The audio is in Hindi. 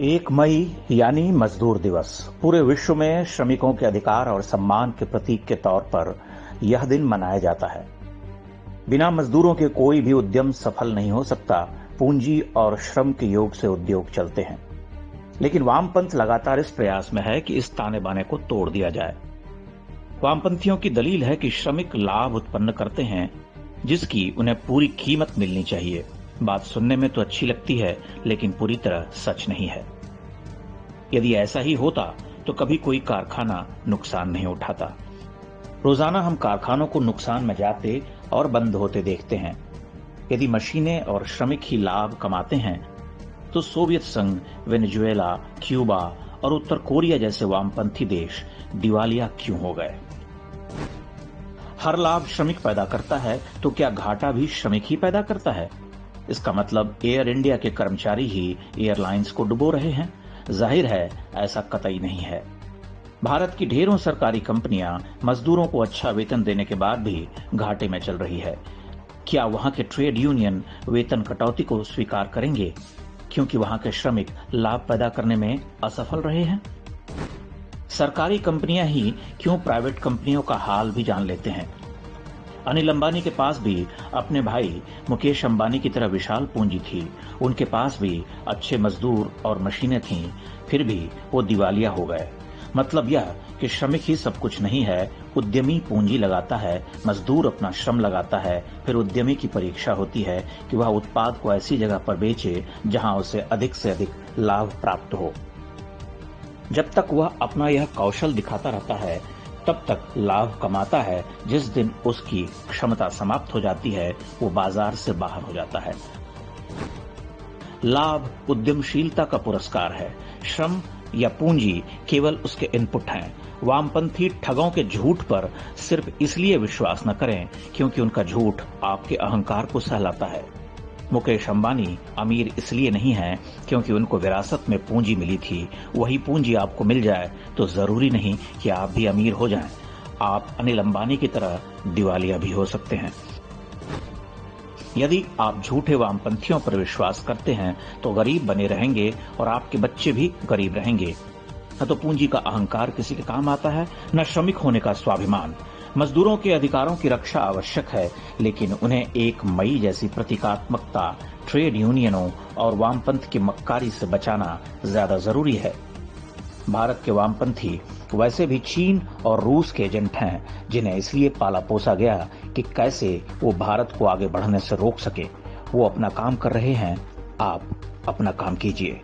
1 मई यानी मजदूर दिवस पूरे विश्व में श्रमिकों के अधिकार और सम्मान के प्रतीक के तौर पर यह दिन मनाया जाता है। बिना मजदूरों के कोई भी उद्यम सफल नहीं हो सकता। पूंजी और श्रम के योग से उद्योग चलते हैं। लेकिन वामपंथ लगातार इस प्रयास में है कि इस ताने बाने को तोड़ दिया जाए। वामपंथियों की दलील है कि श्रमिक लाभ उत्पन्न करते हैं जिसकी उन्हें पूरी कीमत मिलनी चाहिए। बात सुनने में तो अच्छी लगती है, लेकिन पूरी तरह सच नहीं है। यदि ऐसा ही होता तो कभी कोई कारखाना नुकसान नहीं उठाता। रोजाना हम कारखानों को नुकसान में जाते और बंद होते देखते हैं। यदि मशीनें और श्रमिक ही लाभ कमाते हैं तो सोवियत संघ, वेनेजुएला, क्यूबा और उत्तर कोरिया जैसे वामपंथी देश दिवालिया क्यों हो गए? हर लाभ श्रमिक पैदा करता है तो क्या घाटा भी श्रमिक ही पैदा करता है? इसका मतलब एयर इंडिया के कर्मचारी ही एयरलाइंस को डुबो रहे हैं? जाहिर है ऐसा कतई नहीं है। भारत की ढेरों सरकारी कंपनियां मजदूरों को अच्छा वेतन देने के बाद भी घाटे में चल रही है। क्या वहां के ट्रेड यूनियन वेतन कटौती को स्वीकार करेंगे क्योंकि वहां के श्रमिक लाभ पैदा करने में असफल रहे हैं? सरकारी कंपनियां ही क्यों प्राइवेट कंपनियों का हाल भी जान लेते हैं? अनिल अंबानी के पास भी अपने भाई मुकेश अंबानी की तरह विशाल पूंजी थी। उनके पास भी अच्छे मजदूर और मशीनें थीं, फिर भी वो दिवालिया हो गए। मतलब यह कि श्रमिक ही सब कुछ नहीं है। उद्यमी पूंजी लगाता है, मजदूर अपना श्रम लगाता है, फिर उद्यमी की परीक्षा होती है कि वह उत्पाद को ऐसी जगह पर बेचे जहां उसे अधिक से अधिक लाभ प्राप्त हो। जब तक वह अपना यह कौशल दिखाता रहता है तब तक लाभ कमाता है। जिस दिन उसकी क्षमता समाप्त हो जाती है वो बाजार से बाहर हो जाता है। लाभ उद्यमशीलता का पुरस्कार है। श्रम या पूंजी केवल उसके इनपुट हैं। वामपंथी ठगों के झूठ पर सिर्फ इसलिए विश्वास न करें क्योंकि उनका झूठ आपके अहंकार को सहलाता है। मुकेश अंबानी अमीर इसलिए नहीं है क्योंकि उनको विरासत में पूंजी मिली थी। वही पूंजी आपको मिल जाए तो जरूरी नहीं कि आप भी अमीर हो जाएं। आप अनिल अंबानी की तरह दिवालिया भी हो सकते हैं। यदि आप झूठे वामपंथियों पर विश्वास करते हैं तो गरीब बने रहेंगे और आपके बच्चे भी गरीब रहेंगे। न तो पूंजी का अहंकार किसी के काम आता है, न श्रमिक होने का स्वाभिमान। मजदूरों के अधिकारों की रक्षा आवश्यक है, लेकिन उन्हें 1 मई जैसी प्रतीकात्मकता, ट्रेड यूनियनों और वामपंथ की मक्कारी से बचाना ज्यादा जरूरी है। भारत के वामपंथी वैसे भी चीन और रूस के एजेंट हैं, जिन्हें इसलिए पाला पोसा गया कि कैसे वो भारत को आगे बढ़ने से रोक सके। वो अपना काम कर रहे हैं, आप अपना काम कीजिए।